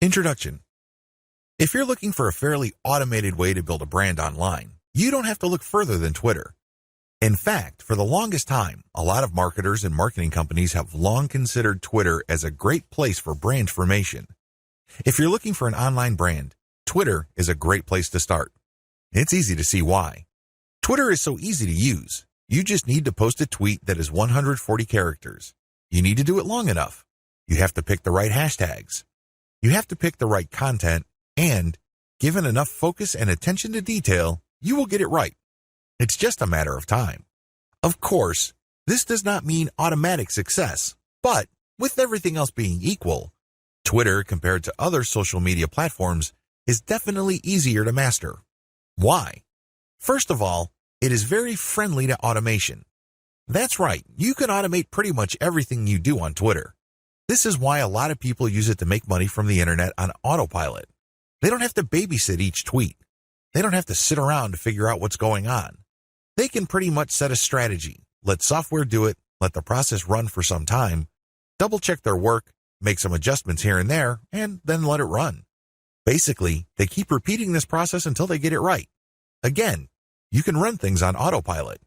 Introduction. If you're looking for a fairly automated way to build a brand online, you don't have to look further than Twitter. In fact, for the longest time, a lot of marketers and marketing companies have long considered Twitter as a great place for brand formation. If you're looking for an online brand, Twitter is a great place to start. It's easy to see why. Twitter is so easy to use. You just need to post a tweet that is 140 characters. You need to do it long enough. You have to pick the right hashtags. You have to pick the right content, and, given enough focus and attention to detail, you will get it right. It's just a matter of time. Of course, this does not mean automatic success, but with everything else being equal, Twitter, compared to other social media platforms, is definitely easier to master. Why? First of all, it is very friendly to automation. That's right, you can automate pretty much everything you do on Twitter. This is why a lot of people use it to make money from the internet on autopilot. They don't have to babysit each tweet. They don't have to sit around to figure out what's going on. They can pretty much set a strategy, let software do it, let the process run for some time, double-check their work, make some adjustments here and there, and then let it run. Basically, they keep repeating this process until they get it right. Again, you can run things on autopilot.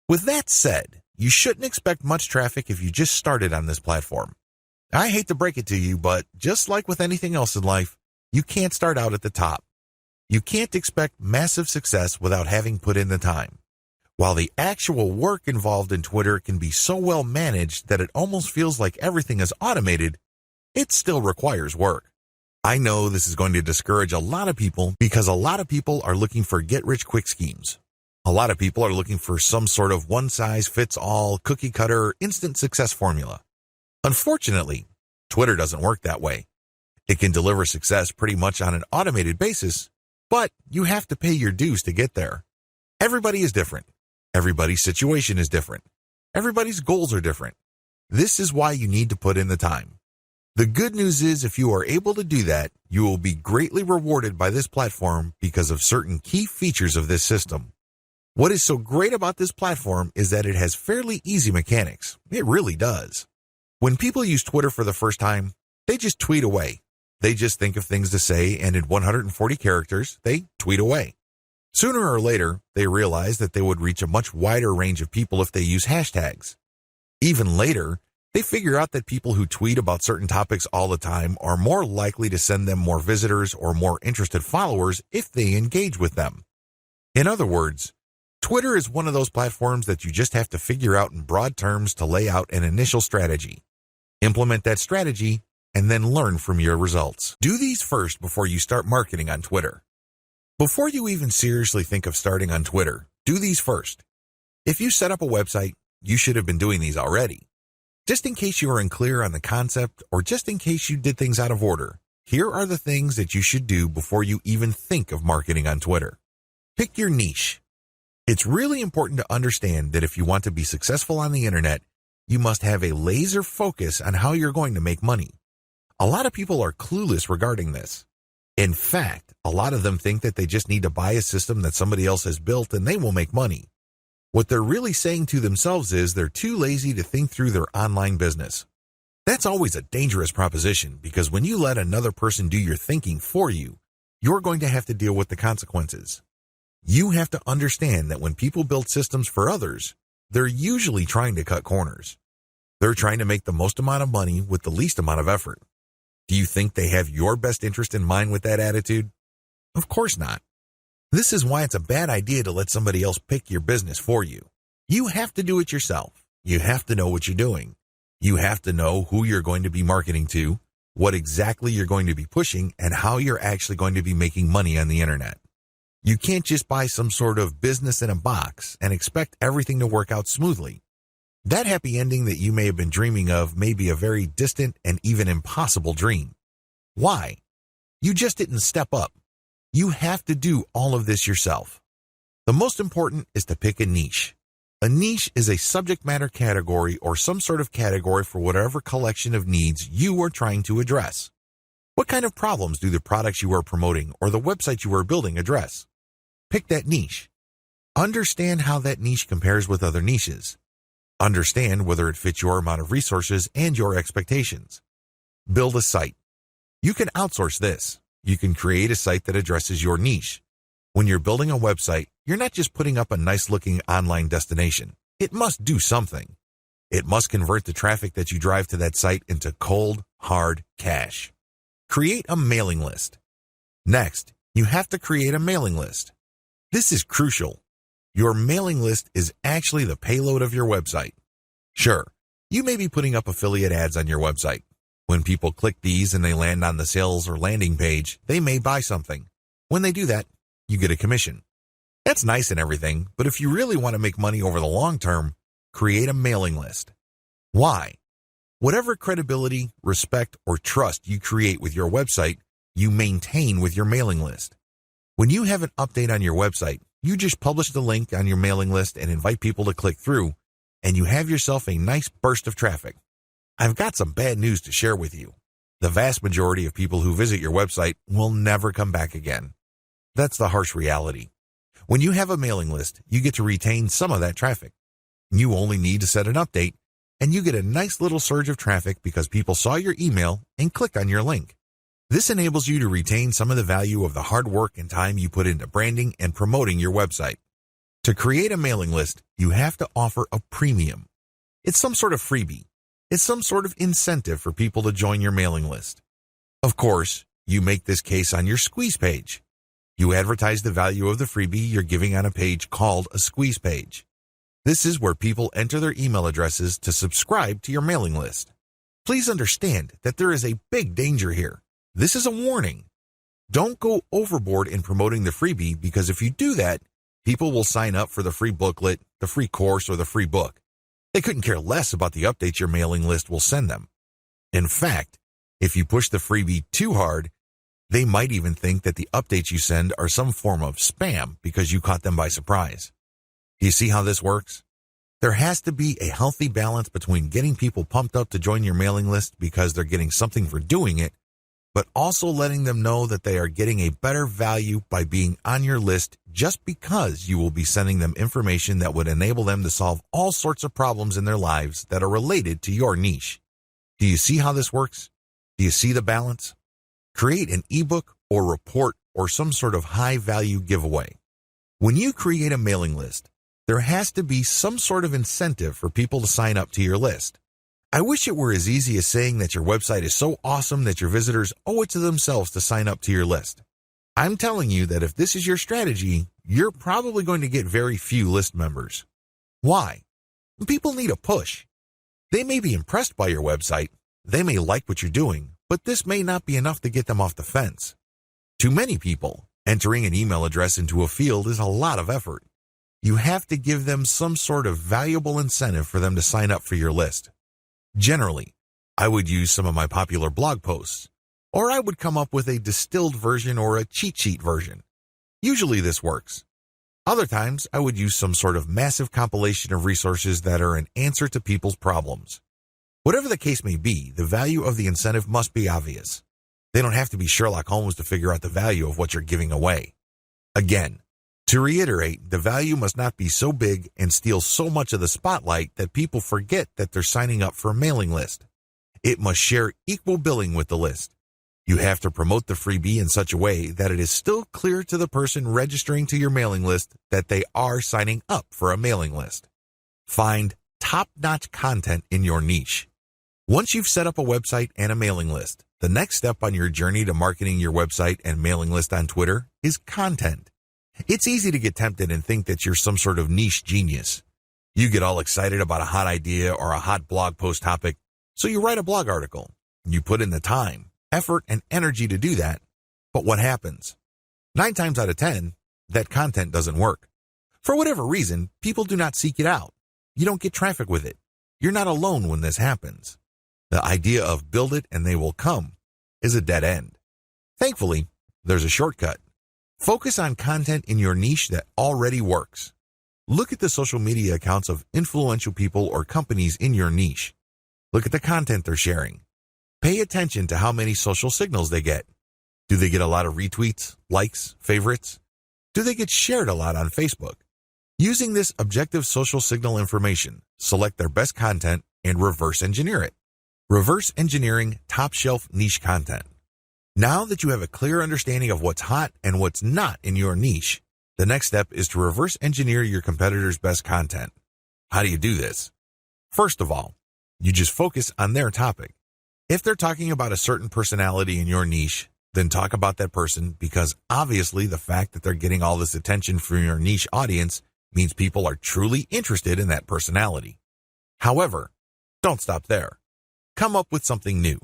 With that said, you shouldn't expect much traffic if you just started on this platform. I hate to break it to you, but just like with anything else in life, you can't start out at the top. You can't expect massive success without having put in the time. While the actual work involved in Twitter can be so well managed that it almost feels like everything is automated, it still requires work. I know this is going to discourage a lot of people because a lot of people are looking for get-rich-quick schemes. A lot of people are looking for some sort of one-size-fits-all, cookie-cutter, instant success formula. Unfortunately, Twitter doesn't work that way. It can deliver success pretty much on an automated basis, but you have to pay your dues to get there. Everybody is different. Everybody's situation is different. Everybody's goals are different. This is why you need to put in the time. The good news is if you are able to do that, you will be greatly rewarded by this platform because of certain key features of this system. What is so great about this platform is that it has fairly easy mechanics. It really does. When people use Twitter for the first time, they just tweet away. They just think of things to say, and in 140 characters, they tweet away. Sooner or later, they realize that they would reach a much wider range of people if they use hashtags. Even later, they figure out that people who tweet about certain topics all the time are more likely to send them more visitors or more interested followers if they engage with them. In other words, Twitter is one of those platforms that you just have to figure out in broad terms to lay out an initial strategy. Implement that strategy, and then learn from your results. Do these first before you start marketing on Twitter. Before you even seriously think of starting on Twitter, do these first. If you set up a website, you should have been doing these already. Just in case you are unclear on the concept or just in case you did things out of order, here are the things that you should do before you even think of marketing on Twitter. Pick your niche. It's really important to understand that if you want to be successful on the internet, you must have a laser focus on how you're going to make money. A lot of people are clueless regarding this. In fact, a lot of them think that they just need to buy a system that somebody else has built and they will make money. What they're really saying to themselves is they're too lazy to think through their online business. That's always a dangerous proposition because when you let another person do your thinking for you, you're going to have to deal with the consequences. You have to understand that when people build systems for others, they're usually trying to cut corners. They're trying to make the most amount of money with the least amount of effort. Do you think they have your best interest in mind with that attitude? Of course not. This is why it's a bad idea to let somebody else pick your business for you. You have to do it yourself. You have to know what you're doing. You have to know who you're going to be marketing to, what exactly you're going to be pushing, and how you're actually going to be making money on the internet. You can't just buy some sort of business in a box and expect everything to work out smoothly. That happy ending that you may have been dreaming of may be a very distant and even impossible dream. Why? You just didn't step up. You have to do all of this yourself. The most important is to pick a niche. A niche is a subject matter category or some sort of category for whatever collection of needs you are trying to address. What kind of problems do the products you are promoting or the website you are building address? Pick that niche. Understand how that niche compares with other niches. Understand whether it fits your amount of resources and your expectations. Build a site. You can outsource this. You can create a site that addresses your niche. When you're building a website, you're not just putting up a nice-looking online destination. It must do something. It must convert the traffic that you drive to that site into cold, hard cash. Create a mailing list. Next, you have to create a mailing list. This is crucial. Your mailing list is actually the payload of your website. Sure, you may be putting up affiliate ads on your website. When people click these and they land on the sales or landing page, they may buy something. When they do that, you get a commission. That's nice and everything, but if you really want to make money over the long term, create a mailing list. Why? Whatever credibility, respect, or trust you create with your website, you maintain with your mailing list. When you have an update on your website, you just publish the link on your mailing list and invite people to click through, and you have yourself a nice burst of traffic. I've got some bad news to share with you. The vast majority of people who visit your website will never come back again. That's the harsh reality. When you have a mailing list, you get to retain some of that traffic. You only need to set an update, and you get a nice little surge of traffic because people saw your email and click on your link. This enables you to retain some of the value of the hard work and time you put into branding and promoting your website. To create a mailing list, you have to offer a premium. It's some sort of freebie. It's some sort of incentive for people to join your mailing list. Of course, you make this case on your squeeze page. You advertise the value of the freebie you're giving on a page called a squeeze page. This is where people enter their email addresses to subscribe to your mailing list. Please understand that there is a big danger here. This is a warning. Don't go overboard in promoting the freebie because if you do that, people will sign up for the free booklet, the free course, or the free book. They couldn't care less about the updates your mailing list will send them. In fact, if you push the freebie too hard, they might even think that the updates you send are some form of spam because you caught them by surprise. Do you see how this works? There has to be a healthy balance between getting people pumped up to join your mailing list because they're getting something for doing it, but also letting them know that they are getting a better value by being on your list just because you will be sending them information that would enable them to solve all sorts of problems in their lives that are related to your niche. Do you see how this works? Do you see the balance? Create an ebook or report or some sort of high-value giveaway. When you create a mailing list, there has to be some sort of incentive for people to sign up to your list. I wish it were as easy as saying that your website is so awesome that your visitors owe it to themselves to sign up to your list. I'm telling you that if this is your strategy, you're probably going to get very few list members. Why? People need a push. They may be impressed by your website, they may like what you're doing, but this may not be enough to get them off the fence. To many people, entering an email address into a field is a lot of effort. You have to give them some sort of valuable incentive for them to sign up for your list. Generally, I would use some of my popular blog posts, or I would come up with a distilled version or a cheat sheet version. Usually this works. Other times, I would use some sort of massive compilation of resources that are an answer to people's problems. Whatever the case may be, the value of the incentive must be obvious. They don't have to be Sherlock Holmes to figure out the value of what you're giving away. Again, to reiterate, the value must not be so big and steal so much of the spotlight that people forget that they're signing up for a mailing list. It must share equal billing with the list. You have to promote the freebie in such a way that it is still clear to the person registering to your mailing list that they are signing up for a mailing list. Find top-notch content in your niche. Once you've set up a website and a mailing list, the next step on your journey to marketing your website and mailing list on Twitter is content. It's easy to get tempted and think that you're some sort of niche genius. You get all excited about a hot idea or a hot blog post topic, so you write a blog article. You put in the time, effort, and energy to do that, but what happens? 9 times out of 10, that content doesn't work. For whatever reason, people do not seek it out. You don't get traffic with it. You're not alone when this happens. The idea of build it and they will come is a dead end. Thankfully, there's a shortcut. Focus on content in your niche that already works. Look at the social media accounts of influential people or companies in your niche. Look at the content they're sharing. Pay attention to how many social signals they get. Do they get a lot of retweets, likes, favorites? Do they get shared a lot on Facebook? Using this objective social signal information, select their best content and reverse engineer it. Reverse engineering top-shelf niche content. Now that you have a clear understanding of what's hot and what's not in your niche, the next step is to reverse engineer your competitors' best content. How do you do this? First of all, you just focus on their topic. If they're talking about a certain personality in your niche, then talk about that person, because obviously the fact that they're getting all this attention from your niche audience means people are truly interested in that personality. However, don't stop there. Come up with something new.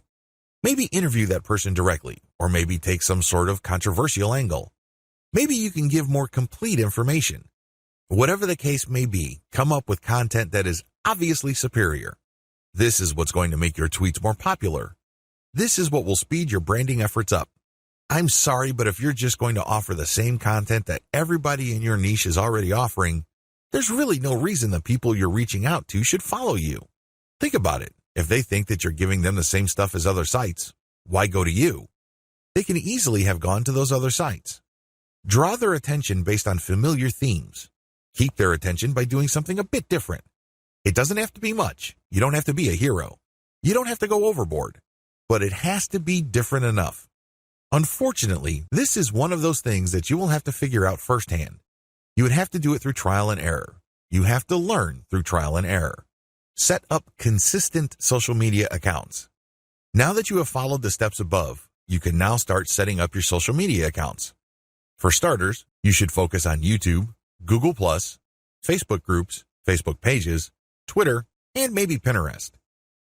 Maybe interview that person directly, or maybe take some sort of controversial angle. Maybe you can give more complete information. Whatever the case may be, come up with content that is obviously superior. This is what's going to make your tweets more popular. This is what will speed your branding efforts up. I'm sorry, but if you're just going to offer the same content that everybody in your niche is already offering, there's really no reason the people you're reaching out to should follow you. Think about it. If they think that you're giving them the same stuff as other sites, why go to you? They can easily have gone to those other sites. Draw their attention based on familiar themes. Keep their attention by doing something a bit different. It doesn't have to be much. You don't have to be a hero. You don't have to go overboard. But it has to be different enough. Unfortunately, this is one of those things that you will have to figure out firsthand. You would have to do it through trial and error. You have to learn through trial and error. Set up consistent social media accounts. Now that you have followed the steps above, you can now start setting up your social media accounts. For starters, you should focus on YouTube, Google+, Facebook groups, Facebook pages, Twitter, and maybe Pinterest.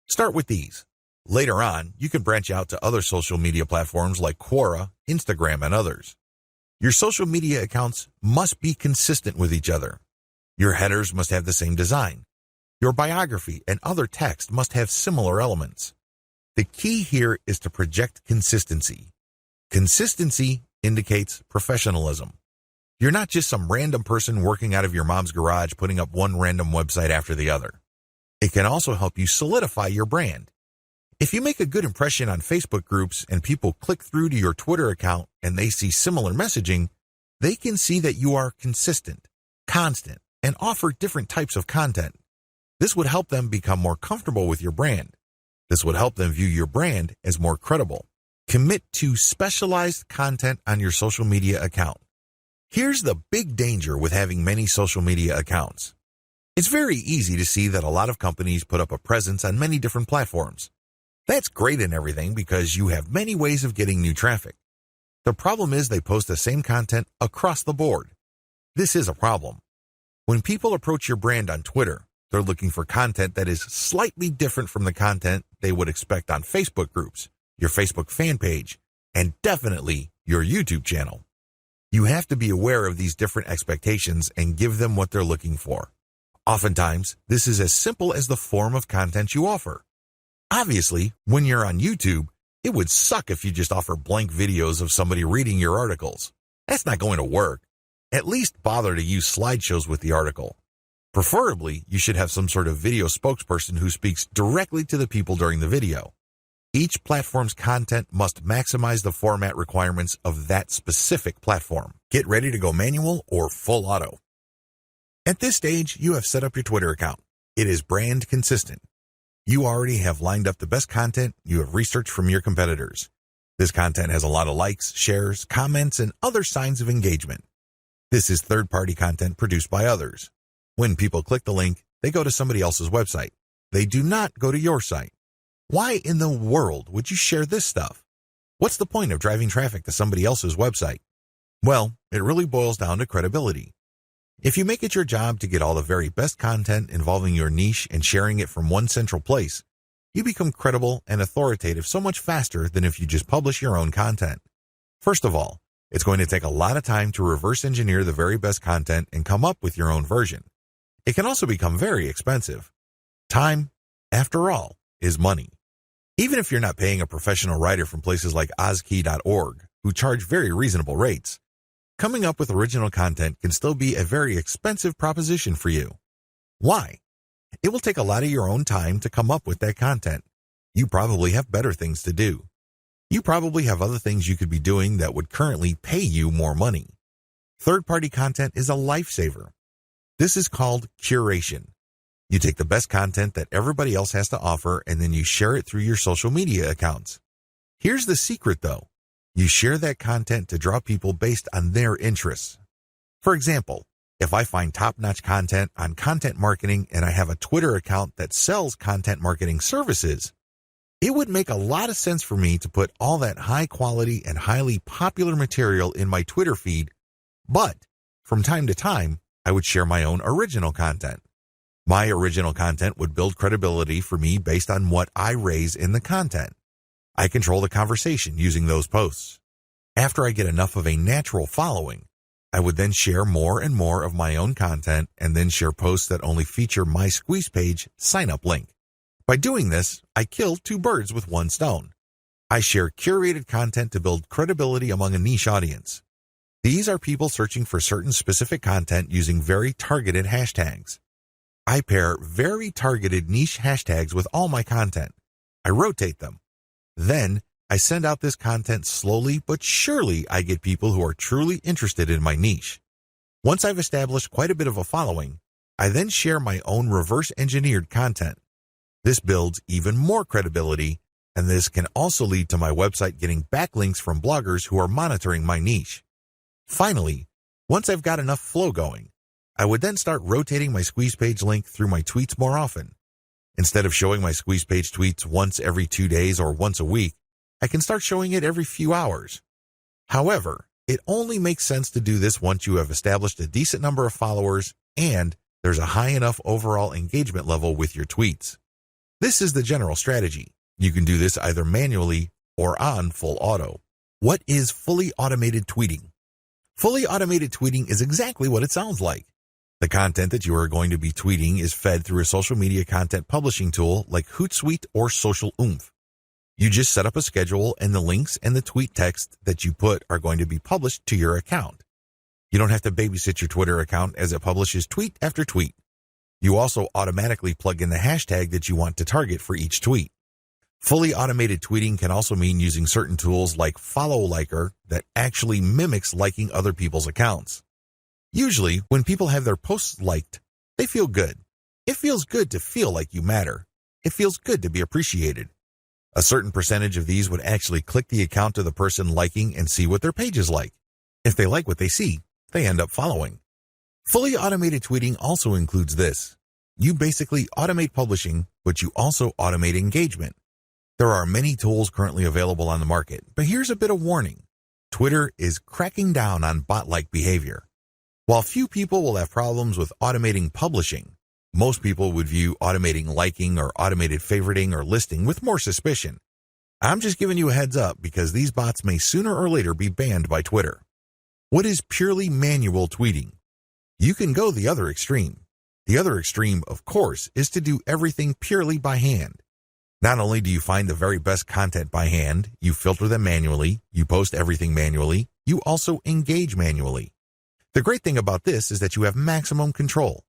Start with these. Later on, you can branch out to other social media platforms like Quora, Instagram, and others. Your social media accounts must be consistent with each other. Your headers must have the same design. Your biography and other text must have similar elements. The key here is to project consistency. Consistency indicates professionalism. You're not just some random person working out of your mom's garage putting up one random website after the other. It can also help you solidify your brand. If you make a good impression on Facebook groups and people click through to your Twitter account and they see similar messaging, they can see that you are consistent, constant, and offer different types of content. This would help them become more comfortable with your brand. This would help them view your brand as more credible. Commit to specialized content on your social media account. Here's the big danger with having many social media accounts. It's very easy to see that a lot of companies put up a presence on many different platforms. That's great and everything because you have many ways of getting new traffic. The problem is they post the same content across the board. This is a problem. When people approach your brand on Twitter, they're looking for content that is slightly different from the content they would expect on Facebook groups, your Facebook fan page, and definitely your YouTube channel. You have to be aware of these different expectations and give them what they're looking for. Oftentimes, this is as simple as the form of content you offer. Obviously, when you're on YouTube, it would suck if you just offer blank videos of somebody reading your articles. That's not going to work. At least bother to use slideshows with the article. Preferably, you should have some sort of video spokesperson who speaks directly to the people during the video. Each platform's content must maximize the format requirements of that specific platform. Get ready to go manual or full auto. At this stage, you have set up your Twitter account. It is brand consistent. You already have lined up the best content you have researched from your competitors. This content has a lot of likes, shares, comments, and other signs of engagement. This is third-party content produced by others. When people click the link, they go to somebody else's website. They do not go to your site. Why in the world would you share this stuff? What's the point of driving traffic to somebody else's website? Well, it really boils down to credibility. If you make it your job to get all the very best content involving your niche and sharing it from one central place, you become credible and authoritative so much faster than if you just publish your own content. First of all, it's going to take a lot of time to reverse engineer the very best content and come up with your own version. It can also become very expensive. Time, after all, is money. Even if you're not paying a professional writer from places like Ozkey.org, who charge very reasonable rates, coming up with original content can still be a very expensive proposition for you. Why? It will take a lot of your own time to come up with that content. You probably have better things to do. You probably have other things you could be doing that would currently pay you more money. Third-party content is a lifesaver. This is called curation. You take the best content that everybody else has to offer and then you share it through your social media accounts. Here's the secret though. You share that content to draw people based on their interests. For example, if I find top-notch content on content marketing and I have a Twitter account that sells content marketing services, it would make a lot of sense for me to put all that high-quality and highly popular material in my Twitter feed, but from time to time, I would share my own original content. My original content would build credibility for me based on what I raise in the content. I control the conversation using those posts. After I get enough of a natural following, I would then share more and more of my own content and then share posts that only feature my Squeeze Page sign-up link. By doing this, I kill two birds with one stone. I share curated content to build credibility among a niche audience. These are people searching for certain specific content using very targeted hashtags. I pair very targeted niche hashtags with all my content. I rotate them. Then, I send out this content slowly but surely. I get people who are truly interested in my niche. Once I've established quite a bit of a following, I then share my own reverse-engineered content. This builds even more credibility, and this can also lead to my website getting backlinks from bloggers who are monitoring my niche. Finally, once I've got enough flow going, I would then start rotating my Squeeze Page link through my tweets more often. Instead of showing my Squeeze Page tweets once every 2 days or once a week, I can start showing it every few hours. However, it only makes sense to do this once you have established a decent number of followers and there's a high enough overall engagement level with your tweets. This is the general strategy. You can do this either manually or on full auto. What is fully automated tweeting? Fully automated tweeting is exactly what it sounds like. The content that you are going to be tweeting is fed through a social media content publishing tool like Hootsuite or Social Oomph. You just set up a schedule and the links and the tweet text that you put are going to be published to your account. You don't have to babysit your Twitter account as it publishes tweet after tweet. You also automatically plug in the hashtag that you want to target for each tweet. Fully automated tweeting can also mean using certain tools like Follow Liker that actually mimics liking other people's accounts. Usually, when people have their posts liked, they feel good. It feels good to feel like you matter. It feels good to be appreciated. A certain percentage of these would actually click the account of the person liking and see what their page is like. If they like what they see, they end up following. Fully automated tweeting also includes this. You basically automate publishing, but you also automate engagement. There are many tools currently available on the market, but here's a bit of warning. Twitter is cracking down on bot-like behavior. While few people will have problems with automating publishing, most people would view automating liking or automated favoriting or listing with more suspicion. I'm just giving you a heads up because these bots may sooner or later be banned by Twitter. What is purely manual tweeting? You can go the other extreme. The other extreme, of course, is to do everything purely by hand. Not only do you find the very best content by hand, you filter them manually, you post everything manually, you also engage manually. The great thing about this is that you have maximum control.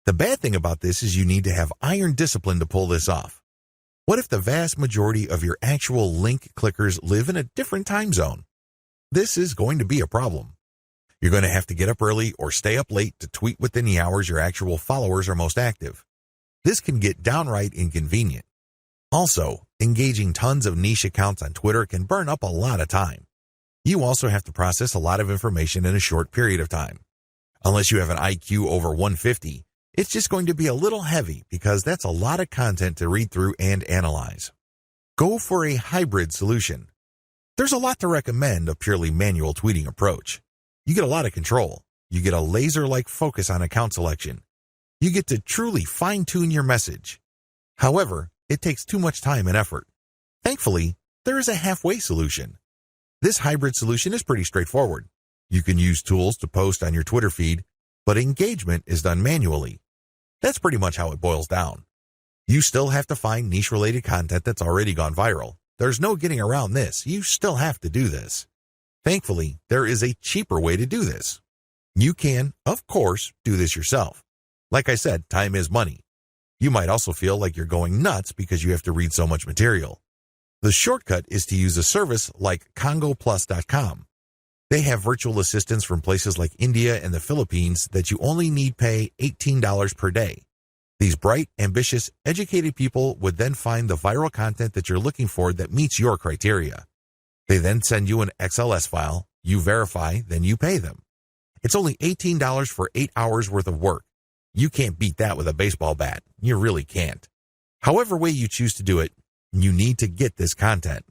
The bad thing about this is you need to have iron discipline to pull this off. What if the vast majority of your actual link clickers live in a different time zone? This is going to be a problem. You're going to have to get up early or stay up late to tweet within the hours your actual followers are most active. This can get downright inconvenient. Also, engaging tons of niche accounts on Twitter can burn up a lot of time. You also have to process a lot of information in a short period of time. Unless you have an IQ over 150, it's just going to be a little heavy because that's a lot of content to read through and analyze. Go for a hybrid solution. There's a lot to recommend a purely manual tweeting approach. You get a lot of control. You get a laser-like focus on account selection. You get to truly fine-tune your message. However, it takes too much time and effort. Thankfully, there is a halfway solution. This hybrid solution is pretty straightforward. You can use tools to post on your Twitter feed, but engagement is done manually. That's pretty much how it boils down. You still have to find niche-related content that's already gone viral. There's no getting around this. You still have to do this. Thankfully, there is a cheaper way to do this. You can, of course, do this yourself. Like I said, time is money. You might also feel like you're going nuts because you have to read so much material. The shortcut is to use a service like congoplus.com. They have virtual assistants from places like India and the Philippines that you only need pay $18 per day. These bright, ambitious, educated people would then find the viral content that you're looking for that meets your criteria. They then send you an XLS file, you verify, then you pay them. It's only $18 for 8 hours worth of work. You can't beat that with a baseball bat. You really can't. However way you choose to do it, you need to get this content.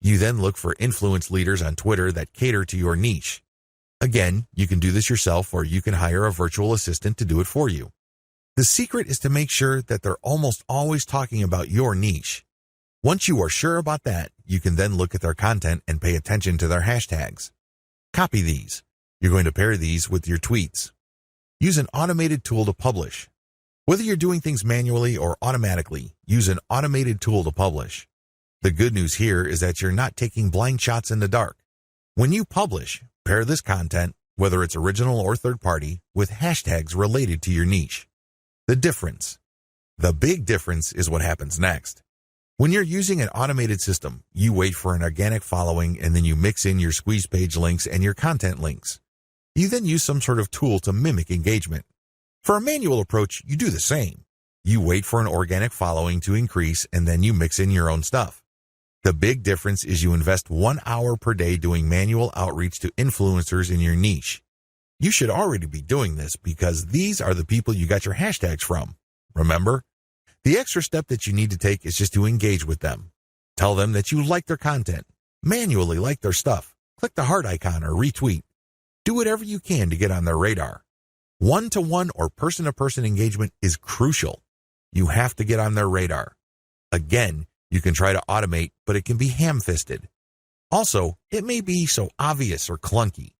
You then look for influence leaders on Twitter that cater to your niche. Again, you can do this yourself or you can hire a virtual assistant to do it for you. The secret is to make sure that they're almost always talking about your niche. Once you are sure about that, you can then look at their content and pay attention to their hashtags. Copy these. You're going to pair these with your tweets. Use an automated tool to publish. Whether you're doing things manually or automatically, use an automated tool to publish. The good news here is that you're not taking blind shots in the dark. When you publish, pair this content, whether it's original or third-party, with hashtags related to your niche. The difference. The big difference is what happens next. When you're using an automated system, you wait for an organic following and then you mix in your squeeze page links and your content links. You then use some sort of tool to mimic engagement. For a manual approach, you do the same. You wait for an organic following to increase and then you mix in your own stuff. The big difference is you invest 1 hour per day doing manual outreach to influencers in your niche. You should already be doing this because these are the people you got your hashtags from. Remember? The extra step that you need to take is just to engage with them. Tell them that you like their content. Manually like their stuff. Click the heart icon or retweet. Do whatever you can to get on their radar. One-to-one or person-to-person engagement is crucial. You have to get on their radar. Again, you can try to automate, but it can be ham-fisted. Also, it may be so obvious or clunky.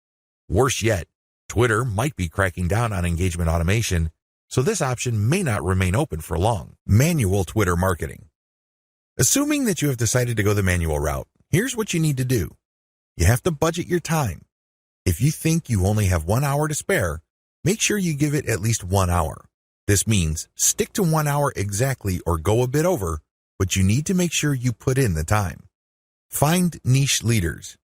Worse yet, Twitter might be cracking down on engagement automation, so this option may not remain open for long. Manual Twitter marketing. Assuming that you have decided to go the manual route, here's what you need to do. You have to budget your time. If you think you only have 1 hour to spare, make sure you give it at least 1 hour. This means stick to 1 hour exactly or go a bit over, but you need to make sure you put in the time. Find niche leaders.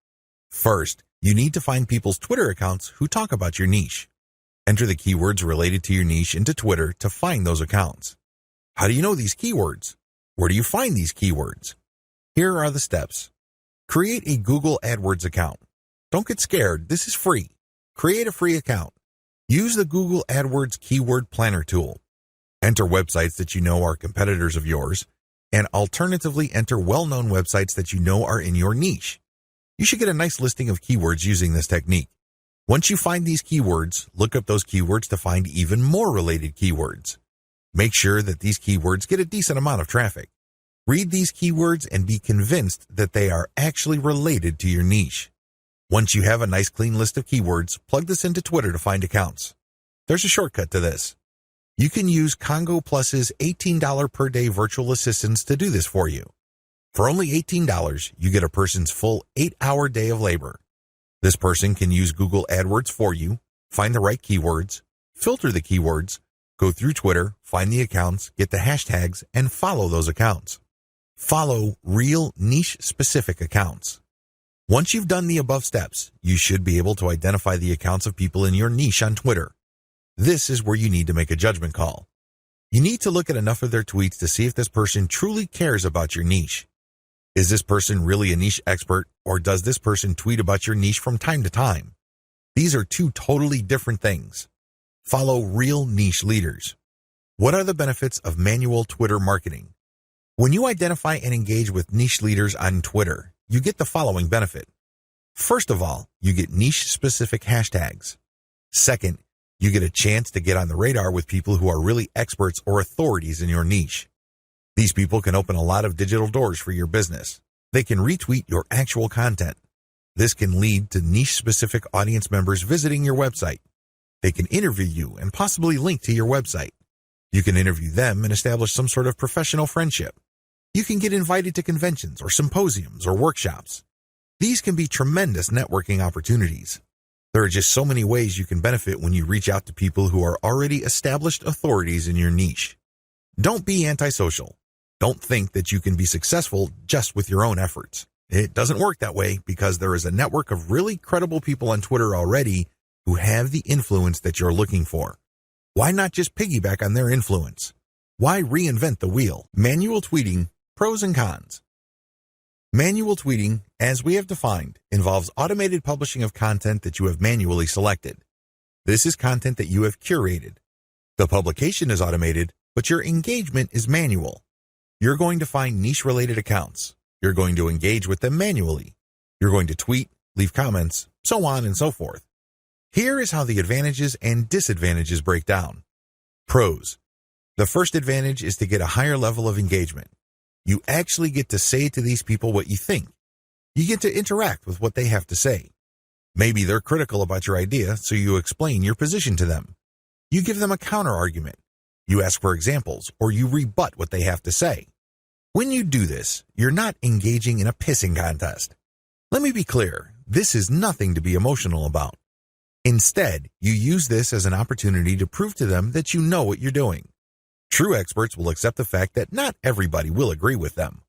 First, you need to find people's Twitter accounts who talk about your niche. Enter the keywords related to your niche into Twitter to find those accounts. How do you know these keywords? Where do you find these keywords? Here are the steps. Create a Google AdWords account. Don't get scared, this is free. Create a free account. Use the Google AdWords Keyword Planner tool. Enter websites that you know are competitors of yours, and alternatively enter well-known websites that you know are in your niche. You should get a nice listing of keywords using this technique. Once you find these keywords, look up those keywords to find even more related keywords. Make sure that these keywords get a decent amount of traffic. Read these keywords and be convinced that they are actually related to your niche. Once you have a nice clean list of keywords, plug this into Twitter to find accounts. There's a shortcut to this. You can use Congo Plus's $18 per day virtual assistants to do this for you. For only $18, you get a person's full 8-hour day of labor. This person can use Google AdWords for you, find the right keywords, filter the keywords, go through Twitter, find the accounts, get the hashtags, and follow those accounts. Follow real niche-specific accounts. Once you've done the above steps, you should be able to identify the accounts of people in your niche on Twitter. This is where you need to make a judgment call. You need to look at enough of their tweets to see if this person truly cares about your niche. Is this person really a niche expert, or does this person tweet about your niche from time to time? These are two totally different things. Follow real niche leaders. What are the benefits of manual Twitter marketing? When you identify and engage with niche leaders on Twitter, you get the following benefit. First of all, you get niche-specific hashtags. Second, you get a chance to get on the radar with people who are really experts or authorities in your niche. These people can open a lot of digital doors for your business. They can retweet your actual content. This can lead to niche-specific audience members visiting your website. They can interview you and possibly link to your website. You can interview them and establish some sort of professional friendship. You can get invited to conventions or symposiums or workshops. These can be tremendous networking opportunities. There are just so many ways you can benefit when you reach out to people who are already established authorities in your niche. Don't be antisocial. Don't think that you can be successful just with your own efforts. It doesn't work that way because there is a network of really credible people on Twitter already who have the influence that you're looking for. Why not just piggyback on their influence? Why reinvent the wheel? Manual tweeting, pros and cons. Manual tweeting, as we have defined, involves automated publishing of content that you have manually selected. This is content that you have curated. The publication is automated, but your engagement is manual. You're going to find niche-related accounts. You're going to engage with them manually. You're going to tweet, leave comments, so on and so forth. Here is how the advantages and disadvantages break down. Pros. The first advantage is to get a higher level of engagement. You actually get to say to these people what you think. You get to interact with what they have to say. Maybe they're critical about your idea, so you explain your position to them. You give them a counter-argument. You ask for examples, or you rebut what they have to say. When you do this, you're not engaging in a pissing contest. Let me be clear, this is nothing to be emotional about. Instead, you use this as an opportunity to prove to them that you know what you're doing. True experts will accept the fact that not everybody will agree with them.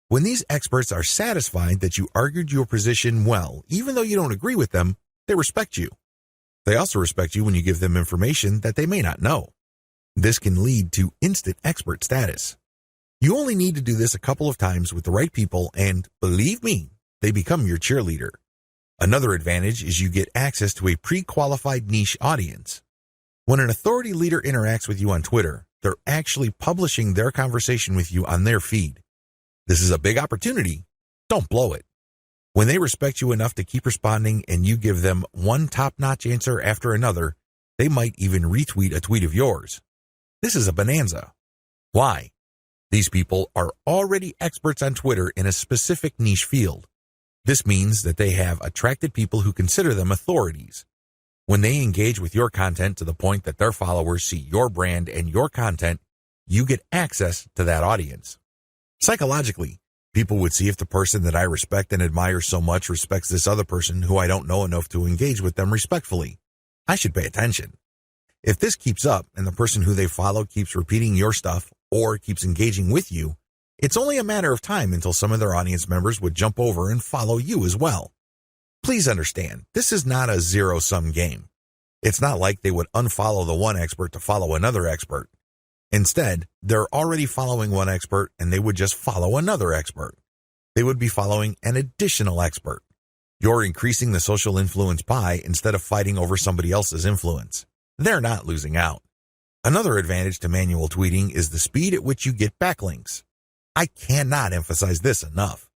When these experts are satisfied that you argued your position well, even though you don't agree with them, they respect you. They also respect you when you give them information that they may not know. This can lead to instant expert status. You only need to do this a couple of times with the right people and, believe me, they become your cheerleader. Another advantage is you get access to a pre-qualified niche audience. When an authority leader interacts with you on Twitter, they're actually publishing their conversation with you on their feed. This is a big opportunity. Don't blow it. When they respect you enough to keep responding and you give them one top-notch answer after another, they might even retweet a tweet of yours. This is a bonanza. Why? These people are already experts on Twitter in a specific niche field. This means that they have attracted people who consider them authorities. When they engage with your content to the point that their followers see your brand and your content, you get access to that audience. Psychologically, people would see if the person that I respect and admire so much respects this other person who I don't know enough to engage with them respectfully. I should pay attention. If this keeps up and the person who they follow keeps repeating your stuff or keeps engaging with you, it's only a matter of time until some of their audience members would jump over and follow you as well. Please understand, this is not a zero-sum game. It's not like they would unfollow the one expert to follow another expert. Instead, they're already following one expert and they would just follow another expert. They would be following an additional expert. You're increasing the social influence pie instead of fighting over somebody else's influence. They're not losing out. Another advantage to manual tweeting is the speed at which you get backlinks. I cannot emphasize this enough.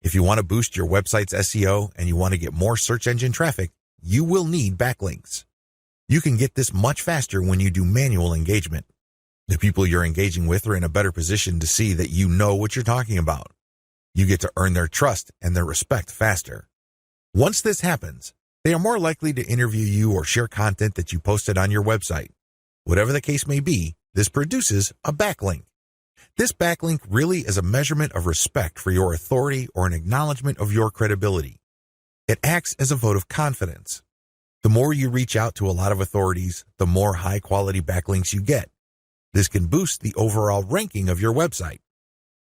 If you want to boost your website's SEO and you want to get more search engine traffic, you will need backlinks. You can get this much faster when you do manual engagement. The people you're engaging with are in a better position to see that you know what you're talking about. You get to earn their trust and their respect faster. Once this happens, they are more likely to interview you or share content that you posted on your website. Whatever the case may be, this produces a backlink. This backlink really is a measurement of respect for your authority or an acknowledgement of your credibility. It acts as a vote of confidence. The more you reach out to a lot of authorities, the more high-quality backlinks you get. This can boost the overall ranking of your website.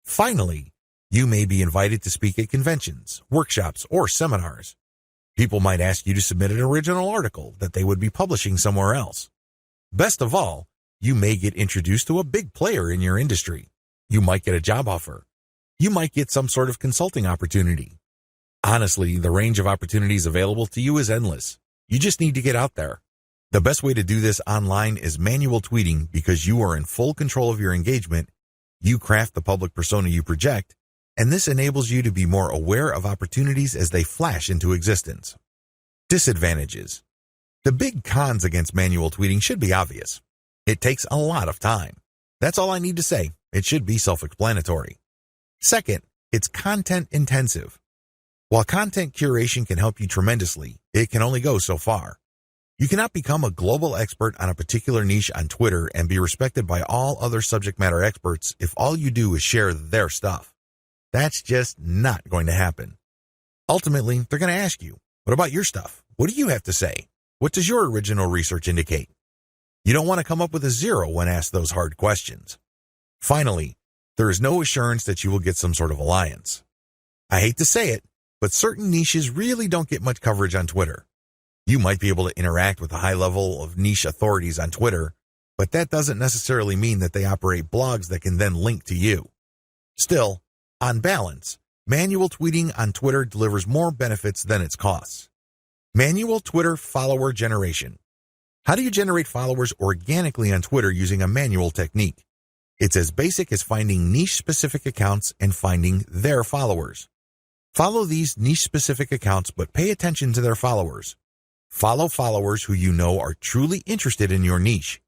Finally, you may be invited to speak at conventions, workshops, or seminars. People might ask you to submit an original article that they would be publishing somewhere else. Best of all, you may get introduced to a big player in your industry. You might get a job offer. You might get some sort of consulting opportunity. Honestly, the range of opportunities available to you is endless. You just need to get out there. The best way to do this online is manual tweeting because you are in full control of your engagement, you craft the public persona you project, and this enables you to be more aware of opportunities as they flash into existence. Disadvantages. The big cons against manual tweeting should be obvious. It takes a lot of time. That's all I need to say. It should be self-explanatory. Second, it's content intensive. While content curation can help you tremendously, it can only go so far. You cannot become a global expert on a particular niche on Twitter and be respected by all other subject matter experts if all you do is share their stuff. That's just not going to happen. Ultimately, they're going to ask you, what about your stuff? What do you have to say? What does your original research indicate? You don't want to come up with a zero when asked those hard questions. Finally, there is no assurance that you will get some sort of alliance. I hate to say it, but certain niches really don't get much coverage on Twitter. You might be able to interact with a high level of niche authorities on Twitter, but that doesn't necessarily mean that they operate blogs that can then link to you. Still, on balance, Manual tweeting on Twitter delivers more benefits than its costs. Manual Twitter follower generation. How do you generate followers organically on Twitter using a manual technique? It's as basic as finding niche-specific accounts and finding their followers. Follow these niche-specific accounts, but pay attention to their followers. Follow followers who you know are truly interested in your niche.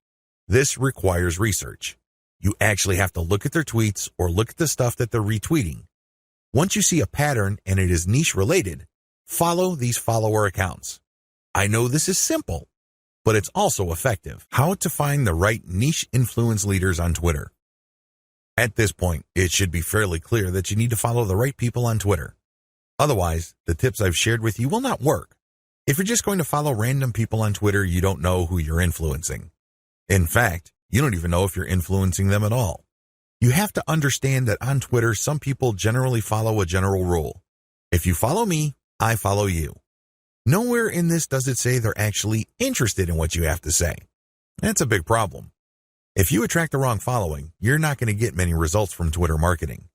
This requires research. You actually have to look at their tweets or look at the stuff that they're retweeting. Once you see a pattern and it is niche-related, follow these follower accounts. I know this is simple, but it's also effective. How to find the right niche influence leaders on Twitter. At this point, it should be fairly clear that you need to follow the right people on Twitter. Otherwise, the tips I've shared with you will not work. If you're just going to follow random people on Twitter, you don't know who you're influencing. In fact, you don't even know if you're influencing them at all. You have to understand that on Twitter, some people generally follow a general rule. If you follow me, I follow you. Nowhere in this does it say they're actually interested in what you have to say. That's a big problem. If you attract the wrong following, you're not going to get many results from Twitter marketing.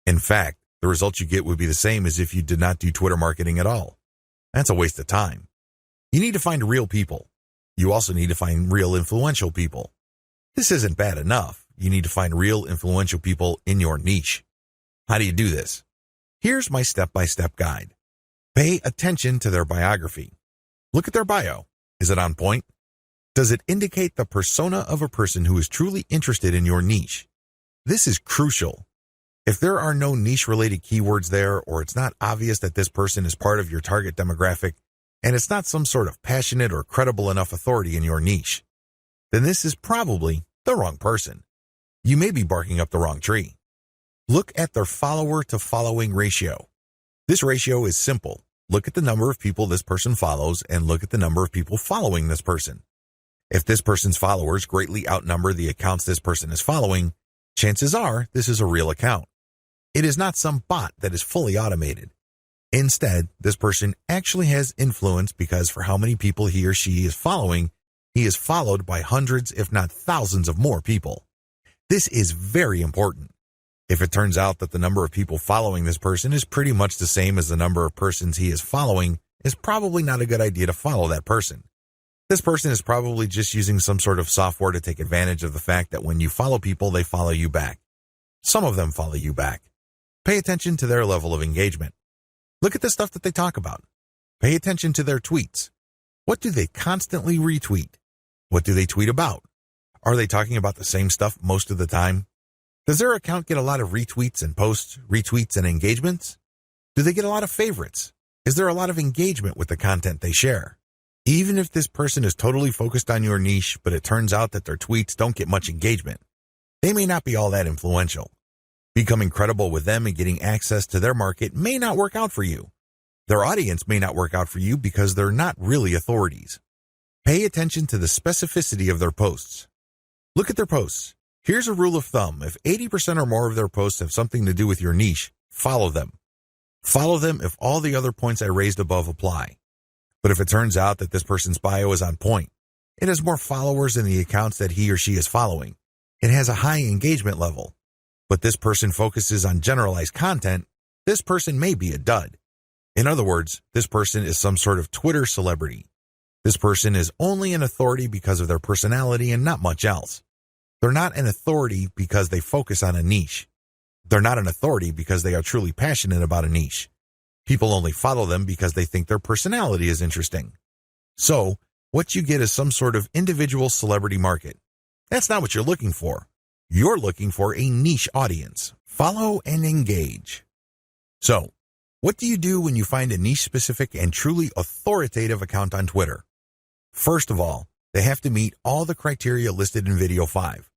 In fact, the results you get would be the same as if you did not do Twitter marketing at all. That's a waste of time. You need to find real people. You also need to find real influential people. This isn't bad enough. You need to find real influential people in your niche. How do you do this? Here's my step-by-step guide. Pay attention to their biography. Look at their bio. Is it on point? Does it indicate the persona of a person who is truly interested in your niche? This is crucial. If there are no niche-related keywords there, or it's not obvious that this person is part of your target demographic, and it's not some sort of passionate or credible enough authority in your niche, then this is probably the wrong person. You may be barking up the wrong tree. Look at their follower-to-following ratio. This ratio is simple. Look at the number of people this person follows and look at the number of people following this person. If this person's followers greatly outnumber the accounts this person is following, chances are this is a real account. It is not some bot that is fully automated. Instead, this person actually has influence because for how many people he or she is following, he is followed by hundreds, if not thousands of more people. This is very important. If it turns out that the number of people following this person is pretty much the same as the number of persons he is following, it's probably not a good idea to follow that person. This person is probably just using some sort of software to take advantage of the fact that when you follow people, they follow you back. Some of them follow you back. Pay attention to their level of engagement. Look at the stuff that they talk about. Pay attention to their tweets. What do they constantly retweet? What do they tweet about? Are they talking about the same stuff most of the time? Does their account get a lot of retweets and posts, retweets and engagements? Do they get a lot of favorites? Is there a lot of engagement with the content they share? Even if this person is totally focused on your niche, but it turns out that their tweets don't get much engagement, they may not be all that influential. Becoming credible with them and getting access to their market may not work out for you. Their audience may not work out for you because they're not really authorities. Pay attention to the specificity of their posts. Look at their posts. Here's a rule of thumb. If 80% or more of their posts have something to do with your niche, follow them. Follow them if all the other points I raised above apply. But if it turns out that this person's bio is on point, it has more followers than the accounts that he or she is following, it has a high engagement level, but this person focuses on generalized content, this person may be a dud. In other words, this person is some sort of Twitter celebrity. This person is only an authority because of their personality and not much else. They're not an authority because they focus on a niche. They're not an authority because they are truly passionate about a niche. People only follow them because they think their personality is interesting. So, what you get is some sort of individual celebrity market. That's not what you're looking for. You're looking for a niche audience. Follow and engage. So, what do you do when you find a niche-specific and truly authoritative account on Twitter? First of all, they have to meet all the criteria listed in Video 5.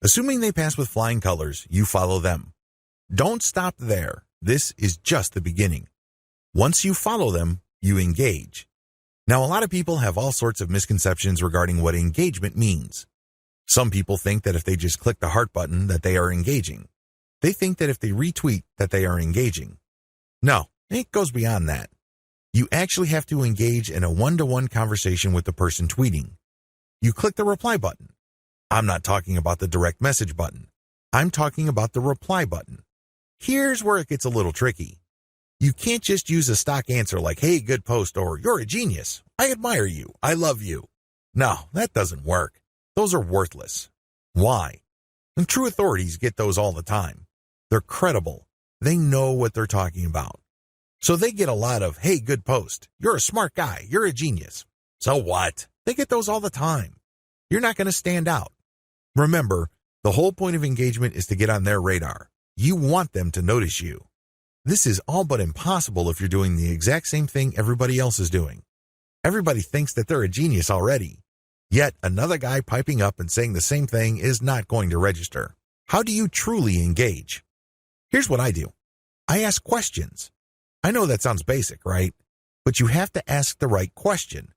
Assuming they pass with flying colors, you follow them. Don't stop there. This is just the beginning. Once you follow them, you engage. Now, a lot of people have all sorts of misconceptions regarding what engagement means. Some people think that if they just click the heart button that they are engaging. They think that if they retweet that they are engaging. No, it goes beyond that. You actually have to engage in a one-to-one conversation with the person tweeting. You click the reply button. I'm not talking about the direct message button. I'm talking about the reply button. Here's where it gets a little tricky. You can't just use a stock answer like, hey, good post, or you're a genius. I admire you. I love you. No, that doesn't work. Those are worthless. Why? And true authorities get those all the time. They're credible. They know what they're talking about. So they get a lot of, hey, good post. You're a smart guy. You're a genius. So what? They get those all the time. You're not going to stand out. Remember, the whole point of engagement is to get on their radar. You want them to notice you. This is all but impossible if you're doing the exact same thing everybody else is doing. Everybody thinks that they're a genius already. Yet another guy piping up and saying the same thing is not going to register. How do you truly engage? Here's what I do. I ask questions. I know that sounds basic, right? But you have to ask the right question.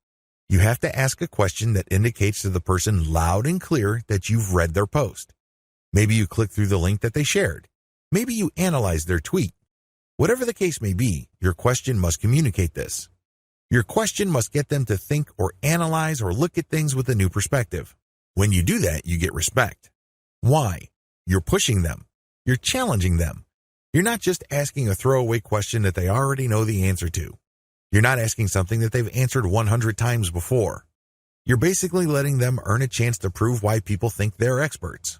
You have to ask a question that indicates to the person loud and clear that you've read their post. Maybe you click through the link that they shared. Maybe you analyze their tweet. Whatever the case may be, your question must communicate this. Your question must get them to think or analyze or look at things with a new perspective. When you do that, you get respect. Why? You're pushing them. You're challenging them. You're not just asking a throwaway question that they already know the answer to. You're not asking something that they've answered 100 times before. You're basically letting them earn a chance to prove why people think they're experts.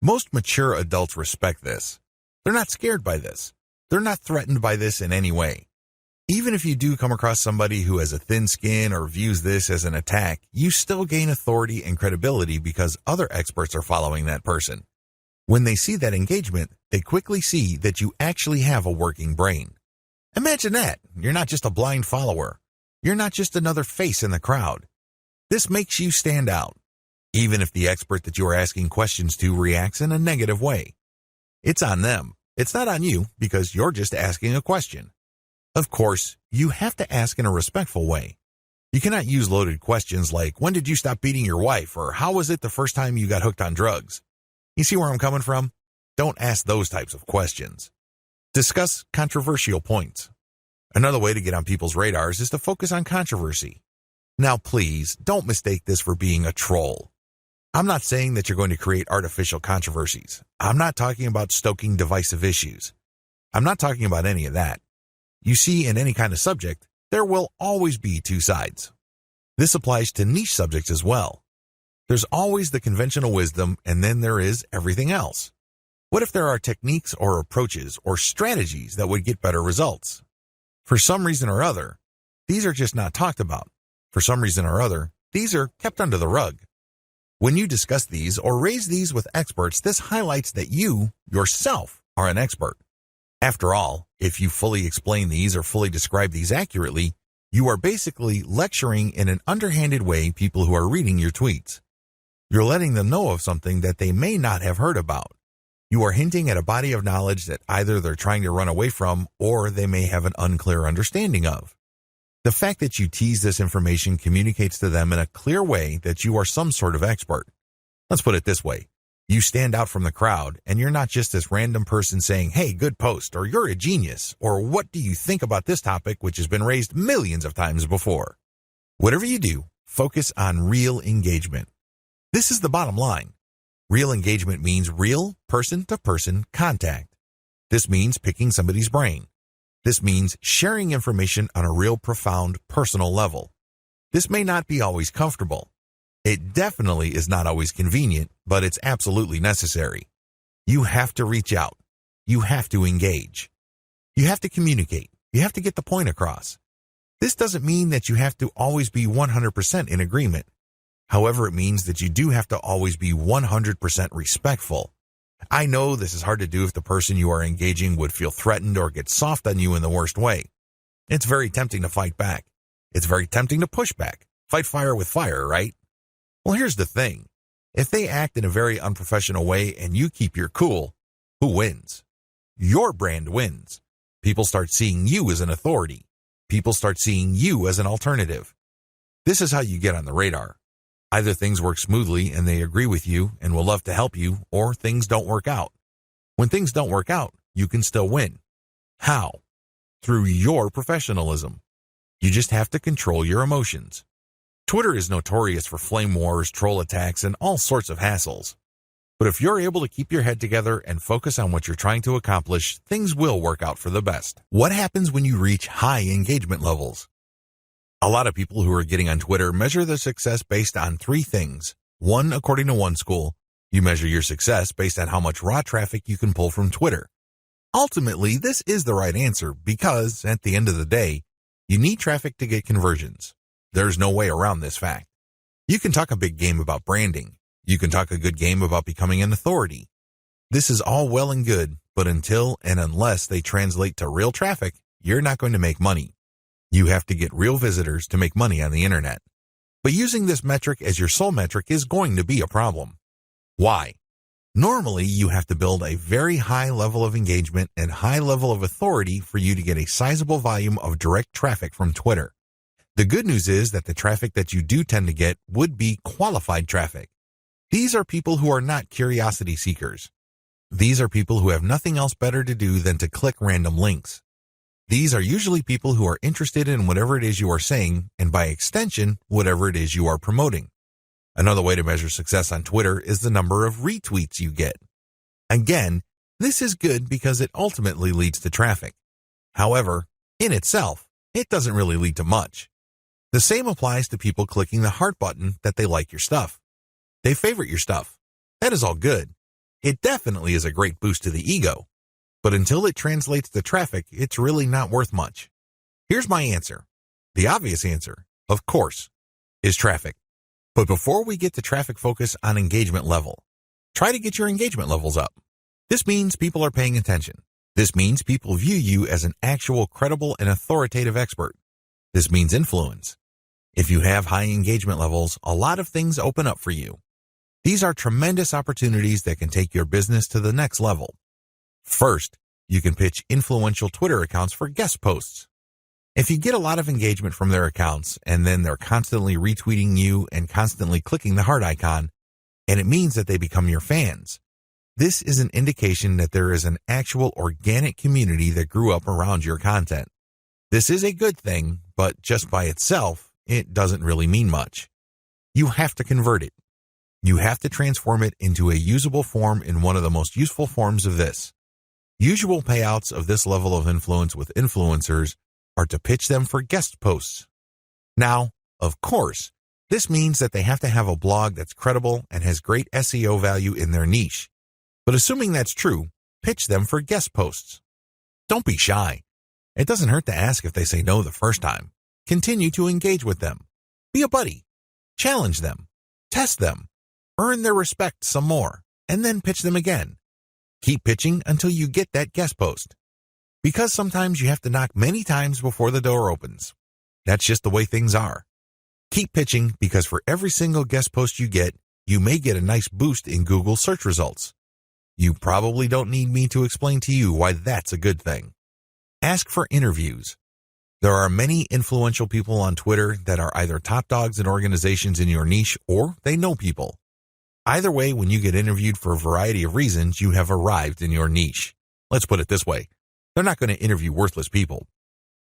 Most mature adults respect this. They're not scared by this. They're not threatened by this in any way. Even if you do come across somebody who has a thin skin or views this as an attack, you still gain authority and credibility because other experts are following that person. When they see that engagement, they quickly see that you actually have a working brain. Imagine that. You're not just a blind follower. You're not just another face in the crowd. This makes you stand out, even if the expert that you are asking questions to reacts in a negative way. It's on them. It's not on you because you're just asking a question. Of course, you have to ask in a respectful way. You cannot use loaded questions like, when did you stop beating your wife? Or how was it the first time you got hooked on drugs? You see where I'm coming from? Don't ask those types of questions. Discuss controversial points. Another way to get on people's radars is to focus on controversy. Now, please, don't mistake this for being a troll. I'm not saying that you're going to create artificial controversies. I'm not talking about stoking divisive issues. I'm not talking about any of that. You see, in any kind of subject, there will always be two sides. This applies to niche subjects as well. There's always the conventional wisdom, and then there is everything else. What if there are techniques or approaches or strategies that would get better results? For some reason or other, these are just not talked about. For some reason or other, these are kept under the rug. When you discuss these or raise these with experts, this highlights that you, yourself, are an expert. After all, if you fully explain these or fully describe these accurately, you are basically lecturing in an underhanded way people who are reading your tweets. You're letting them know of something that they may not have heard about. You are hinting at a body of knowledge that either they're trying to run away from or they may have an unclear understanding of. The fact that you tease this information communicates to them in a clear way that you are some sort of expert. Let's put it this way. You stand out from the crowd, and you're not just this random person saying, hey, good post, or you're a genius, or what do you think about this topic which has been raised millions of times before? Whatever you do, focus on real engagement. This is the bottom line. Real engagement means real person-to-person contact. This means picking somebody's brain. This means sharing information on a real profound personal level. This may not be always comfortable. It definitely is not always convenient, but it's absolutely necessary. You have to reach out. You have to engage. You have to communicate. You have to get the point across. This doesn't mean that you have to always be 100% in agreement. However, it means that you do have to always be 100% respectful. I know this is hard to do if the person you are engaging would feel threatened or get soft on you in the worst way. It's very tempting to fight back. It's very tempting to push back. Fight fire with fire, right? Well, here's the thing. If they act in a very unprofessional way and you keep your cool, who wins? Your brand wins. People start seeing you as an authority. People start seeing you as an alternative. This is how you get on the radar. Either things work smoothly and they agree with you and will love to help you, or things don't work out. When things don't work out, you can still win. How? Through your professionalism. You just have to control your emotions. Twitter is notorious for flame wars, troll attacks, and all sorts of hassles. But if you're able to keep your head together and focus on what you're trying to accomplish, things will work out for the best. What happens when you reach high engagement levels? A lot of people who are getting on Twitter measure their success based on three things. One, according to one school, you measure your success based on how much raw traffic you can pull from Twitter. Ultimately, this is the right answer because, at the end of the day, you need traffic to get conversions. There's no way around this fact. You can talk a big game about branding. You can talk a good game about becoming an authority. This is all well and good, but until and unless they translate to real traffic, you're not going to make money. You have to get real visitors to make money on the internet. But using this metric as your sole metric is going to be a problem. Why? Normally, you have to build a very high level of engagement and high level of authority for you to get a sizable volume of direct traffic from Twitter. The good news is that the traffic that you do tend to get would be qualified traffic. These are people who are not curiosity seekers. These are people who have nothing else better to do than to click random links. These are usually people who are interested in whatever it is you are saying, and by extension, whatever it is you are promoting. Another way to measure success on Twitter is the number of retweets you get. Again, this is good because it ultimately leads to traffic. However, in itself, it doesn't really lead to much. The same applies to people clicking the heart button that they like your stuff. They favorite your stuff. That is all good. It definitely is a great boost to the ego. But until it translates to traffic, it's really not worth much. Here's my answer. The obvious answer, of course, is traffic. But before we get to traffic, focus on engagement level. Try to get your engagement levels up. This means people are paying attention. This means people view you as an actual credible and authoritative expert. This means influence. If you have high engagement levels, a lot of things open up for you. These are tremendous opportunities that can take your business to the next level. First, you can pitch influential Twitter accounts for guest posts. If you get a lot of engagement from their accounts and then they're constantly retweeting you and constantly clicking the heart icon, and it means that they become your fans, this is an indication that there is an actual organic community that grew up around your content. This is a good thing, but just by itself, it doesn't really mean much. You have to convert it. You have to transform it into a usable form in one of the most useful forms of this. Usual payouts of this level of influence with influencers are to pitch them for guest posts. Now, of course, this means that they have to have a blog that's credible and has great SEO value in their niche. But assuming that's true, pitch them for guest posts. Don't be shy. It doesn't hurt to ask if they say no the first time. Continue to engage with them. Be a buddy. Challenge them. Test them. Earn their respect some more, and then pitch them again. Keep pitching until you get that guest post. Because sometimes you have to knock many times before the door opens. That's just the way things are. Keep pitching because for every single guest post you get, you may get a nice boost in Google search results. You probably don't need me to explain to you why that's a good thing. Ask for interviews. There are many influential people on Twitter that are either top dogs in organizations in your niche or they know people. Either way, when you get interviewed for a variety of reasons, you have arrived in your niche. Let's put it this way. They're not going to interview worthless people.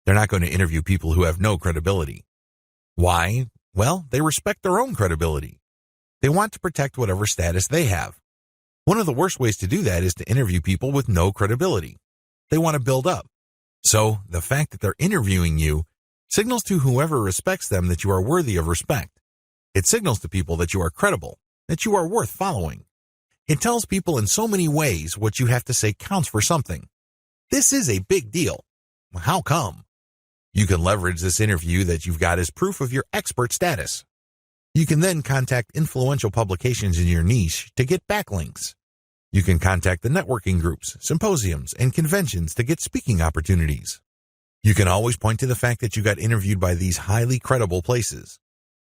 They're not going to interview people who have no credibility. Why? Well, they respect their own credibility. They want to protect whatever status they have. One of the worst ways to do that is to interview people with no credibility. They want to build up. So, the fact that they're interviewing you signals to whoever respects them that you are worthy of respect. It signals to people that you are credible, that you are worth following. It tells people in so many ways what you have to say counts for something. This is a big deal. How come? You can leverage this interview that you've got as proof of your expert status. You can then contact influential publications in your niche to get backlinks. You can contact the networking groups, symposiums, and conventions to get speaking opportunities. You can always point to the fact that you got interviewed by these highly credible places.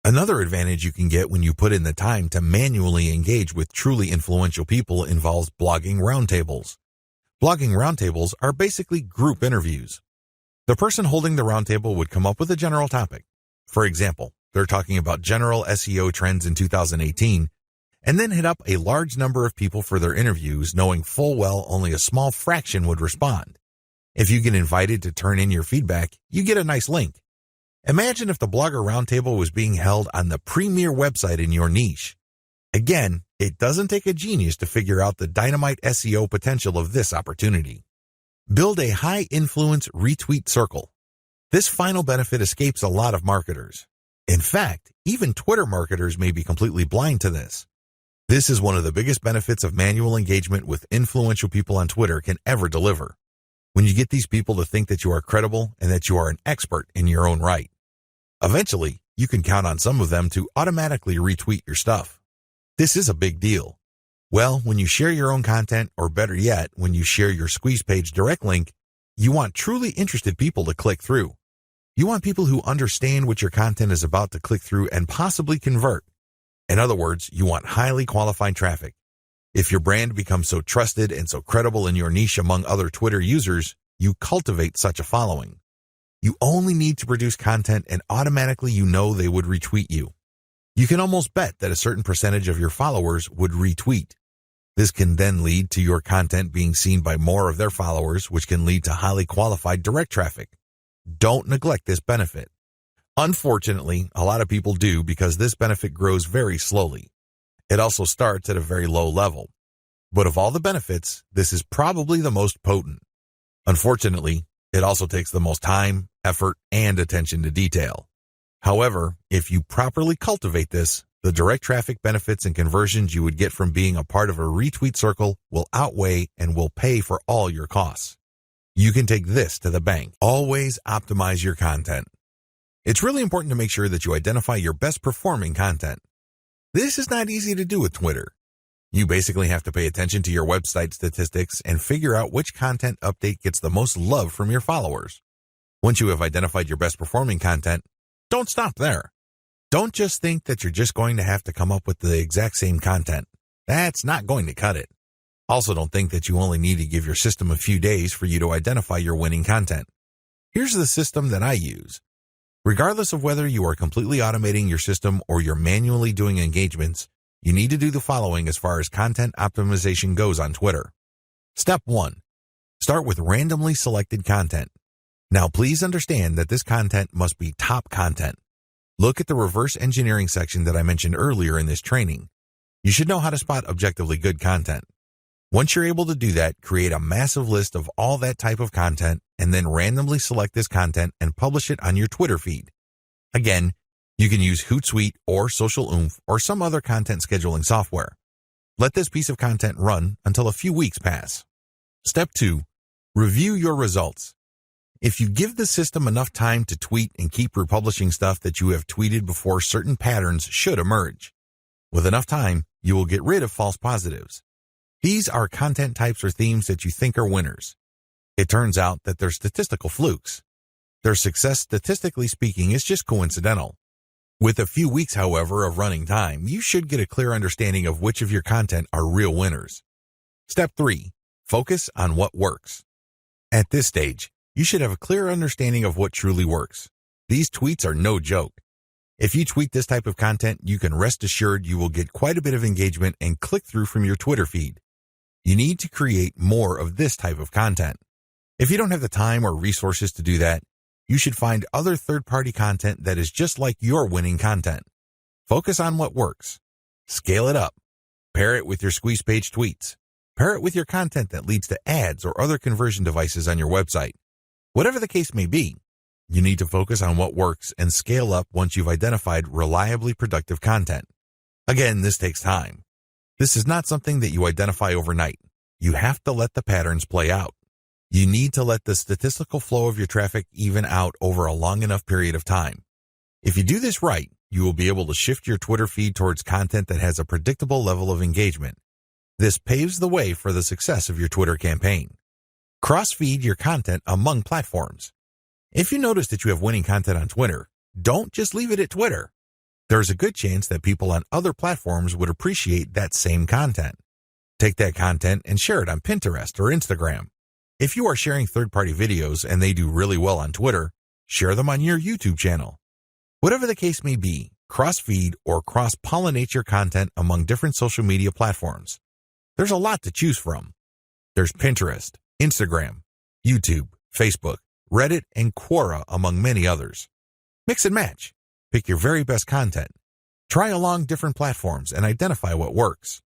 Another advantage you can get when you put in the time to manually engage with truly influential people involves blogging roundtables. Blogging roundtables are basically group interviews. The person holding the roundtable would come up with a general topic. For example, they're talking about general SEO trends in 2018, and then hit up a large number of people for their interviews, knowing full well only a small fraction would respond. If you get invited to turn in your feedback, you get a nice link. Imagine if the Blogger Roundtable was being held on the premier website in your niche. Again, It doesn't take a genius to figure out the dynamite SEO potential of this opportunity. Build a high-influence retweet circle. This final benefit escapes a lot of marketers. In fact, even Twitter marketers may be completely blind to this. This is one of the biggest benefits of manual engagement with influential people on Twitter can ever deliver. When you get these people to think that you are credible and that you are an expert in your own right. Eventually, you can count on some of them to automatically retweet your stuff. This is a big deal. Well, when you share your own content, or better yet, when you share your Squeeze Page direct link, you want truly interested people to click through. You want people who understand what your content is about to click through and possibly convert. In other words, you want highly qualified traffic. If your brand becomes so trusted and so credible in your niche among other Twitter users, you cultivate such a following. You only need to produce content and automatically you know they would retweet you. You can almost bet that a certain percentage of your followers would retweet. This can then lead to your content being seen by more of their followers, which can lead to highly qualified direct traffic. Don't neglect this benefit. Unfortunately, a lot of people do because this benefit grows very slowly. It also starts at a very low level. But of all the benefits, this is probably the most potent. Unfortunately, it also takes the most time, effort, and attention to detail. However, if you properly cultivate this, the direct traffic benefits and conversions you would get from being a part of a retweet circle will outweigh and will pay for all your costs. You can take this to the bank. Always optimize your content. It's really important to make sure that you identify your best performing content. This is not easy to do with Twitter. You basically have to pay attention to your website statistics and figure out which content update gets the most love from your followers. Once you have identified your best performing content, don't stop there. Don't just think that you're just going to have to come up with the exact same content. That's not going to cut it. Also, don't think that you only need to give your system a few days for you to identify your winning content. Here's the system that I use. Regardless of whether you are completely automating your system or you're manually doing engagements, you need to do the following as far as content optimization goes on Twitter. Step 1. Start with randomly selected content. Now, please understand that this content must be top content. Look at the reverse engineering section that I mentioned earlier in this training. You should know how to spot objectively good content. Once you're able to do that, create a massive list of all that type of content and then randomly select this content and publish it on your Twitter feed. Again, you can use Hootsuite or Social Oomph or some other content scheduling software. Let this piece of content run until a few weeks pass. Step 2. Review your results. If you give the system enough time to tweet and keep republishing stuff that you have tweeted before, certain patterns should emerge. With enough time, you will get rid of false positives. These are content types or themes that you think are winners. It turns out that they're statistical flukes. Their success, statistically speaking, is just coincidental. With a few weeks, however, of running time, you should get a clear understanding of which of your content are real winners. Step 3. Focus on what works. At this stage, you should have a clear understanding of what truly works. These tweets are no joke. If you tweet this type of content, you can rest assured you will get quite a bit of engagement and click-through from your Twitter feed. You need to create more of this type of content. If you don't have the time or resources to do that, you should find other third-party content that is just like your winning content. Focus on what works. Scale it up. Pair it with your Squeeze Page tweets. Pair it with your content that leads to ads or other conversion devices on your website. Whatever the case may be, you need to focus on what works and scale up once you've identified reliably productive content. Again, this takes time. This is not something that you identify overnight. You have to let the patterns play out. You need to let the statistical flow of your traffic even out over a long enough period of time. If you do this right, you will be able to shift your Twitter feed towards content that has a predictable level of engagement. This paves the way for the success of your Twitter campaign. Cross-feed your content among platforms. If you notice that you have winning content on Twitter, don't just leave it at Twitter. There's a good chance that people on other platforms would appreciate that same content. Take that content and share it on Pinterest or Instagram. If you are sharing third-party videos and they do really well on Twitter, share them on your YouTube channel. Whatever the case may be, cross-feed or cross-pollinate your content among different social media platforms. There's a lot to choose from. There's Pinterest, Instagram, YouTube, Facebook, Reddit, and Quora, among many others. Mix and match. Pick your very best content. Try along different platforms and identify what works.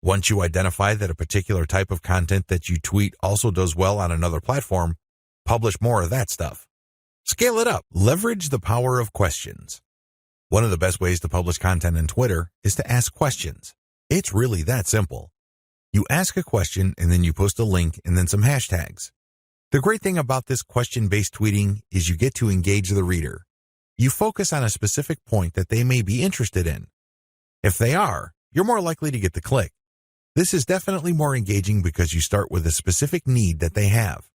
Once you identify that a particular type of content that you tweet also does well on another platform, publish more of that stuff. Scale it up. Leverage the power of questions. One of the best ways to publish content on Twitter is to ask questions. It's really that simple. You ask a question and then you post a link and then some hashtags. The great thing about this question-based tweeting is you get to engage the reader. You focus on a specific point that they may be interested in. If they are, you're more likely to get the click. This is definitely more engaging because you start with a specific need that they have.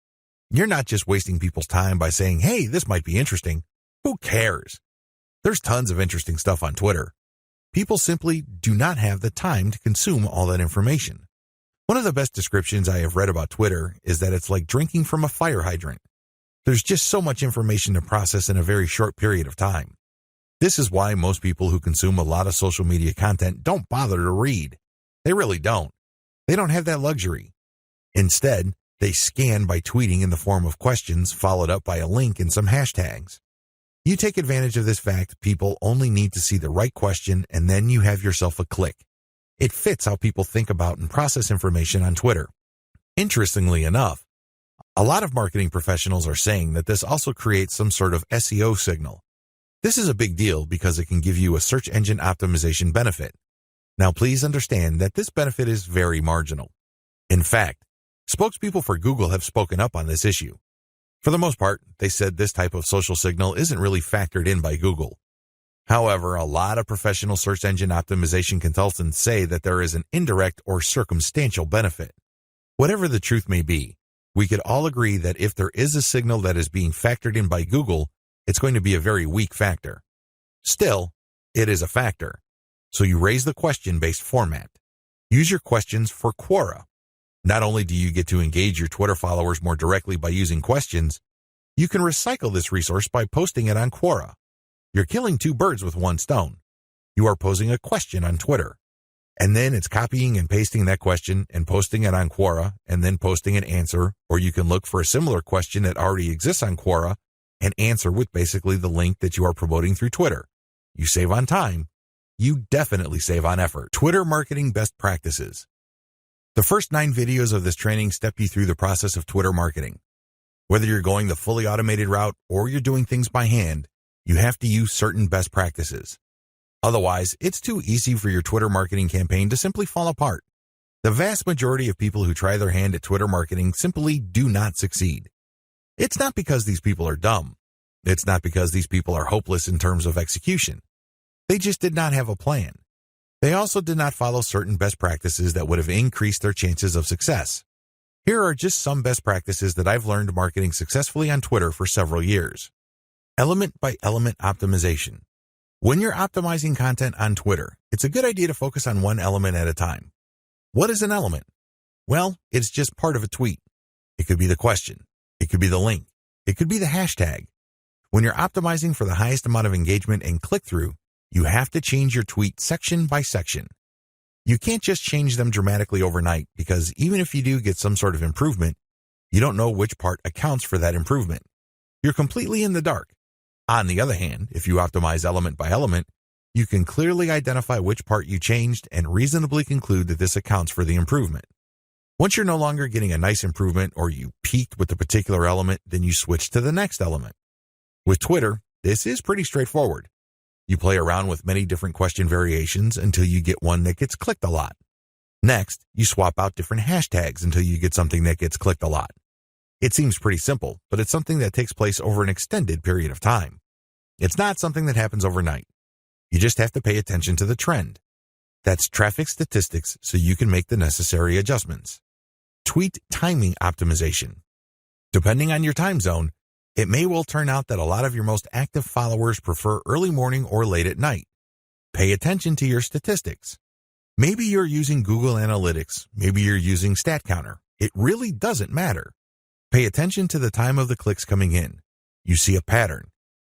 You're not just wasting people's time by saying, hey, this might be interesting. Who cares? There's tons of interesting stuff on Twitter. People simply do not have the time to consume all that information. One of the best descriptions I have read about Twitter is that it's like drinking from a fire hydrant. There's just so much information to process in a very short period of time. This is why most people who consume a lot of social media content don't bother to read. They really don't. They don't have that luxury. Instead, they scan by tweeting in the form of questions followed up by a link and some hashtags. You take advantage of this fact people only need to see the right question and then you have yourself a click. It fits how people think about and process information on Twitter. Interestingly enough, a lot of marketing professionals are saying that this also creates some sort of SEO signal. This is a big deal because it can give you a search engine optimization benefit. Now please understand that this benefit is very marginal. In fact, spokespeople for Google have spoken up on this issue. For the most part, they said this type of social signal isn't really factored in by Google. However, a lot of professional search engine optimization consultants say that there is an indirect or circumstantial benefit. Whatever the truth may be, we could all agree that if there is a signal that is being factored in by Google, it's going to be a very weak factor. Still, it is a factor. So you raise the question-based format. Use your questions for Quora. Not only do you get to engage your Twitter followers more directly by using questions, you can recycle this resource by posting it on Quora. You're killing two birds with one stone. You are posing a question on Twitter, and then it's copying and pasting that question and posting it on Quora and then posting an answer, or you can look for a similar question that already exists on Quora and answer with basically the link that you are promoting through Twitter. You save on time. You definitely save on effort. Twitter marketing best practices. The first 9 videos of this training step you through the process of Twitter marketing. Whether you're going the fully automated route or you're doing things by hand, you have to use certain best practices. Otherwise, it's too easy for your Twitter marketing campaign to simply fall apart. The vast majority of people who try their hand at Twitter marketing simply do not succeed. It's not because these people are dumb. It's not because these people are hopeless in terms of execution. They just did not have a plan. They also did not follow certain best practices that would have increased their chances of success. Here are just some best practices that I've learned marketing successfully on Twitter for several years. Element by element optimization. When you're optimizing content on Twitter, it's a good idea to focus on one element at a time. What is an element? Well, it's just part of a tweet. It could be the question. It could be the link. It could be the hashtag. When you're optimizing for the highest amount of engagement and click-through, you have to change your tweet section by section. You can't just change them dramatically overnight because even if you do get some sort of improvement, you don't know which part accounts for that improvement. You're completely in the dark. On the other hand, if you optimize element by element, you can clearly identify which part you changed and reasonably conclude that this accounts for the improvement. Once you're no longer getting a nice improvement or you peaked with a particular element, then you switch to the next element. With Twitter, this is pretty straightforward. You play around with many different question variations until you get one that gets clicked a lot. Next, you swap out different hashtags until you get something that gets clicked a lot. It seems pretty simple, but it's something that takes place over an extended period of time. It's not something that happens overnight. You just have to pay attention to the trend. That's traffic statistics so you can make the necessary adjustments. Tweet timing optimization. Depending on your time zone, it may well turn out that a lot of your most active followers prefer early morning or late at night. Pay attention to your statistics. Maybe you're using Google Analytics. Maybe you're using StatCounter. It really doesn't matter. Pay attention to the time of the clicks coming in. You see a pattern.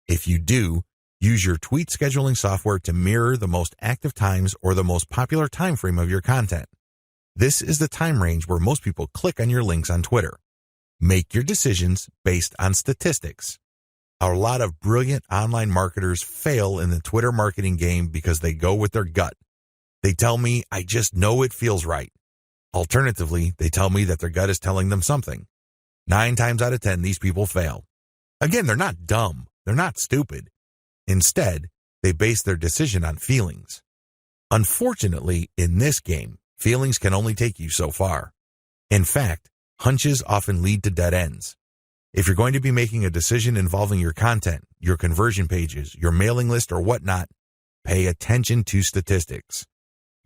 If you do, use your tweet scheduling software to mirror the most active times or the most popular time frame of your content. This is the time range where most people click on your links on Twitter. Make your decisions based on statistics. A lot of brilliant online marketers fail in the Twitter marketing game because they go with their gut. They tell me, I just know it feels right. Alternatively, they tell me that their gut is telling them something. 9 times out of 10, these people fail. Again, they're not dumb. They're not stupid. Instead, they base their decision on feelings. Unfortunately, in this game, feelings can only take you so far. In fact, hunches often lead to dead ends. If you're going to be making a decision involving your content, your conversion pages, your mailing list, or whatnot, pay attention to statistics.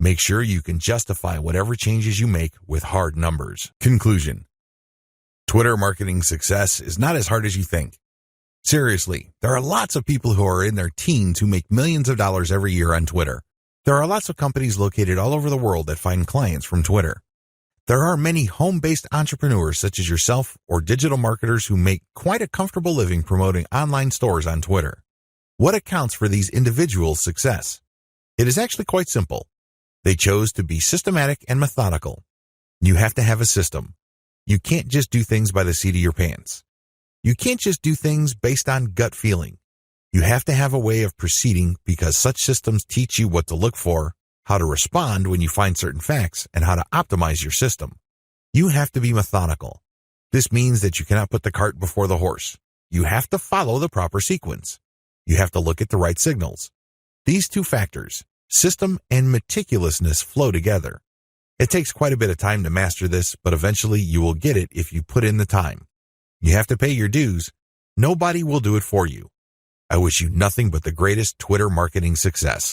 Make sure you can justify whatever changes you make with hard numbers. Conclusion. Twitter marketing success is not as hard as you think. Seriously, there are lots of people who are in their teens who make millions of dollars every year on Twitter. There are lots of companies located all over the world that find clients from Twitter. There are many home-based entrepreneurs such as yourself or digital marketers who make quite a comfortable living promoting online stores on Twitter. What accounts for these individuals' success? It is actually quite simple. They chose to be systematic and methodical. You have to have a system. You can't just do things by the seat of your pants. You can't just do things based on gut feeling. You have to have a way of proceeding because such systems teach you what to look for, how to respond when you find certain facts, and how to optimize your system. You have to be methodical. This means that you cannot put the cart before the horse. You have to follow the proper sequence. You have to look at the right signals. These two factors, system and meticulousness, flow together. It takes quite a bit of time to master this, but eventually you will get it if you put in the time. You have to pay your dues. Nobody will do it for you. I wish you nothing but the greatest Twitter marketing success.